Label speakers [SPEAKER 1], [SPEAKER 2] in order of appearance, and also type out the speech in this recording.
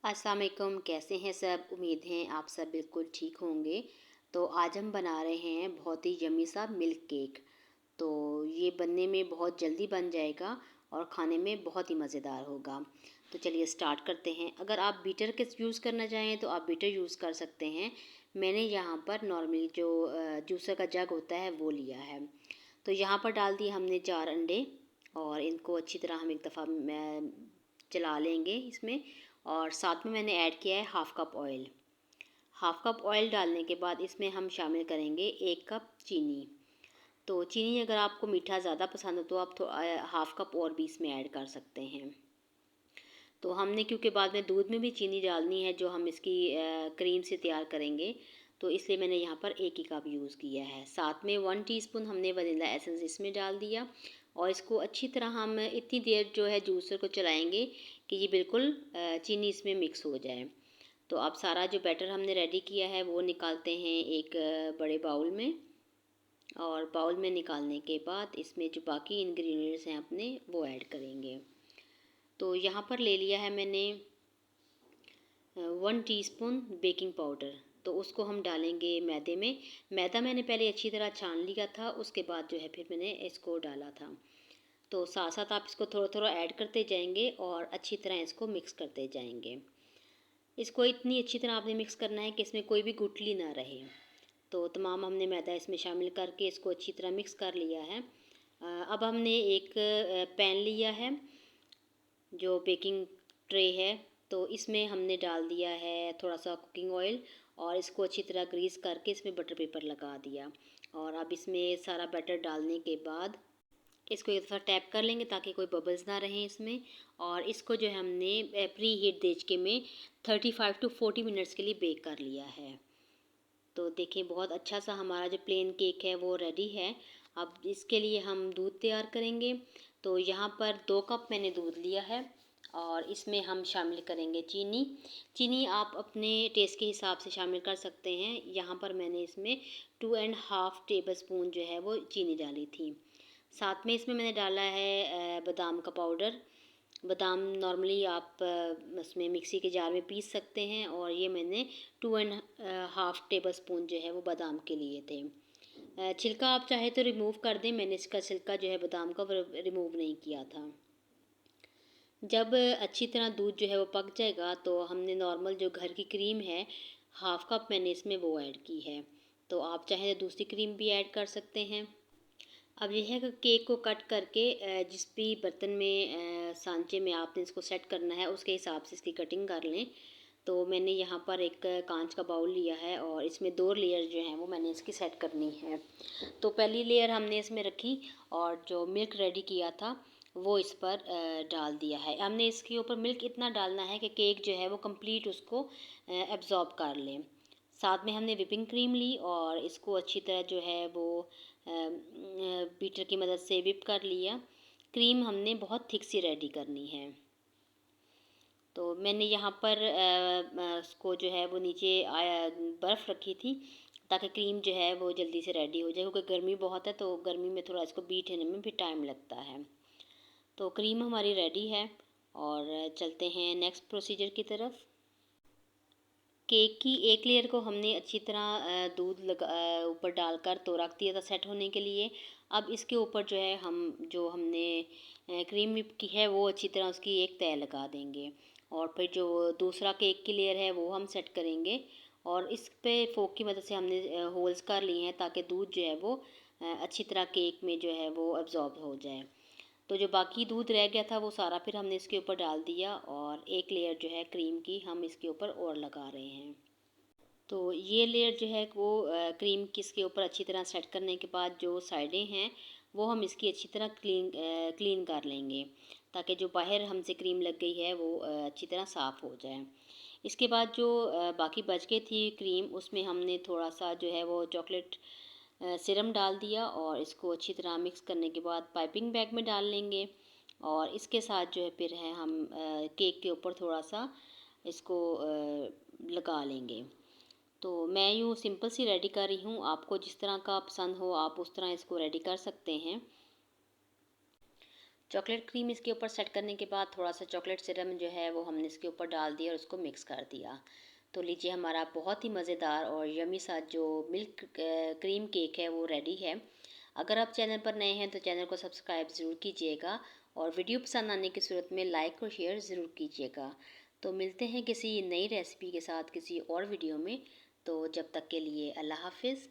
[SPEAKER 1] अस्सलाम वालेकुम, कैसे हैं सब? उम्मीद है आप सब बिल्कुल ठीक होंगे। तो आज हम बना रहे हैं बहुत ही यम्मी सा मिल्क केक। तो ये बनने में बहुत जल्दी बन जाएगा और खाने में बहुत ही मज़ेदार होगा। तो चलिए स्टार्ट करते हैं। अगर आप बीटर के यूज़ करना चाहें तो आप बीटर यूज़ कर सकते हैं। मैंने यहाँ पर नॉर्मली जो जूसर का जग होता है वो लिया है। तो यहाँ पर डाल दिए हमने 4 अंडे और इनको अच्छी तरह हम एक दफ़ा चला लेंगे इसमें। और साथ में मैंने ऐड किया है half cup oil. Half cup oil डालने के बाद इसमें हम शामिल करेंगे 1 कप चीनी। तो चीनी अगर आपको मीठा ज़्यादा पसंद हो तो आप हाफ़ कप और भी इसमें ऐड कर सकते हैं। तो हमने क्योंकि बाद में दूध में भी चीनी डालनी है जो हम इसकी क्रीम से तैयार करेंगे, तो इसलिए मैंने यहाँ पर 1 ही कप यूज़ किया है। साथ में 1 टीस्पून हमने वनीला एसेंस इसमें डाल दिया और इसको अच्छी तरह हम इतनी देर जो है जूसर को चलाएंगे कि ये बिल्कुल चीनी इसमें मिक्स हो जाए। तो अब सारा जो बैटर हमने रेडी किया है वो निकालते हैं एक बड़े बाउल में। और बाउल में निकालने के बाद इसमें जो बाकी इंग्रेडिएंट्स हैं अपने वो ऐड करेंगे। तो यहाँ पर ले लिया है मैंने 1 टीस्पून बेकिंग पाउडर। तो उसको हम डालेंगे मैदे में। मैदा मैंने पहले अच्छी तरह छान लिया था, उसके बाद जो है फिर मैंने इसको डाला था। तो साथ साथ आप इसको थोड़ा थोड़ा ऐड करते जाएंगे और अच्छी तरह इसको मिक्स करते जाएंगे। इसको इतनी अच्छी तरह आपने मिक्स करना है कि इसमें कोई भी गुठली ना रहे। तो तमाम हमने मैदा इसमें शामिल करके इसको अच्छी तरह मिक्स कर लिया है। अब हमने एक पैन लिया है जो बेकिंग ट्रे है। तो इसमें हमने डाल दिया है थोड़ा सा कुकिंग ऑयल और इसको अच्छी तरह ग्रीस करके इसमें बटर पेपर लगा दिया। और अब इसमें सारा बैटर डालने के बाद इसको एक दफ़ा टैप कर लेंगे ताकि कोई बबल्स ना रहें इसमें। और इसको जो है हमने प्री हीट देचके में 35 टू 40 मिनट्स के लिए बेक कर लिया है। तो देखिए बहुत अच्छा सा हमारा जो प्लेन केक है वो रेडी है। अब इसके लिए हम दूध तैयार करेंगे। तो यहाँ पर 2 कप मैंने दूध लिया है और इसमें हम शामिल करेंगे चीनी। चीनी आप अपने टेस्ट के हिसाब से शामिल कर सकते हैं। यहाँ पर मैंने इसमें 2.5 टेबल स्पून जो है वो चीनी डाली थी। साथ में इसमें मैंने डाला है बादाम का पाउडर। बादाम नॉर्मली आप उसमें मिक्सी के जार में पीस सकते हैं और ये मैंने 2.5 टेबल स्पून जो है वो बादाम के लिए थे। छिलका आप चाहे तो रिमूव कर दें, मैंने इसका छिलका जो है बादाम का रिमूव नहीं किया था। जब अच्छी तरह दूध जो है वो पक जाएगा तो हमने नॉर्मल जो घर की क्रीम है हाफ़ कप मैंने इसमें वो ऐड की है। तो आप चाहे तो दूसरी क्रीम भी ऐड कर सकते हैं। अब यह है कि केक को कट करके जिस भी बर्तन में सांचे में आपने इसको सेट करना है उसके हिसाब से इसकी कटिंग कर लें। तो मैंने यहाँ पर एक कांच का बाउल लिया है और इसमें 2 लेयर जो हैं वो मैंने इसकी सेट करनी है। तो पहली लेयर हमने इसमें रखी और जो मिल्क रेडी किया था वो इस पर डाल दिया है। हमने इसके ऊपर मिल्क इतना डालना है कि केक जो है वो कंप्लीट उसको एब्ज़ॉर्ब कर लें। साथ में हमने व्हिपिंग क्रीम ली और इसको अच्छी तरह जो है वो बीटर की मदद से व्हिप कर लिया। क्रीम हमने बहुत थिक सी रेडी करनी है। तो मैंने यहाँ पर उसको जो है वो नीचे बर्फ़ रखी थी ताकि क्रीम जो है वो जल्दी से रेडी हो जाए, क्योंकि गर्मी बहुत है तो गर्मी में थोड़ा इसको बीट होने में भी टाइम लगता है। तो क्रीम हमारी रेडी है और चलते हैं नेक्स्ट प्रोसीजर की तरफ। केक की एक लेयर को हमने अच्छी तरह दूध ऊपर डालकर तो रख दिया था सेट होने के लिए। अब इसके ऊपर जो है हम जो हमने क्रीम व्हिप की है वो अच्छी तरह उसकी एक तह लगा देंगे। और फिर जो दूसरा केक की लेयर है वो हम सेट करेंगे और इस पे फोक की मदद से हमने होल्स कर लिए हैं ताकि दूध जो है वो अच्छी तरह केक में जो है वो अब्ज़ॉर्ब हो जाए। तो जो बाकी दूध रह गया था वो सारा फिर हमने इसके ऊपर डाल दिया और एक लेयर जो है क्रीम की हम इसके ऊपर और लगा रहे हैं। तो ये लेयर जो है वो क्रीम की इसके ऊपर अच्छी तरह सेट करने के बाद जो साइडें हैं वो हम इसकी अच्छी तरह क्लीन कर लेंगे ताकि जो बाहर हमसे क्रीम लग गई है वो अच्छी तरह साफ़ हो जाए। इसके बाद जो बाकी बच गई थी क्रीम उसमें हमने थोड़ा सा जो है वो चॉकलेट सिरम डाल दिया और इसको अच्छी तरह मिक्स करने के बाद पाइपिंग बैग में डाल लेंगे। और इसके साथ जो है फिर है हम केक के ऊपर थोड़ा सा इसको लगा लेंगे। तो मैं यूँ सिंपल सी रेडी कर रही हूँ, आपको जिस तरह का पसंद हो आप उस तरह इसको रेडी कर सकते हैं। चॉकलेट क्रीम इसके ऊपर सेट करने के बाद थोड़ा सा चॉकलेट सिरम जो है वो हमने इसके ऊपर डाल दिया और उसको मिक्स कर दिया। तो लीजिए हमारा बहुत ही मज़ेदार और यमी सा जो मिल्क क्रीम केक है वो रेडी है। अगर आप चैनल पर नए हैं तो चैनल को सब्सक्राइब ज़रूर कीजिएगा और वीडियो पसंद आने की सूरत में लाइक और शेयर ज़रूर कीजिएगा। तो मिलते हैं किसी नई रेसिपी के साथ किसी और वीडियो में। तो जब तक के लिए अल्लाह हाफिज़।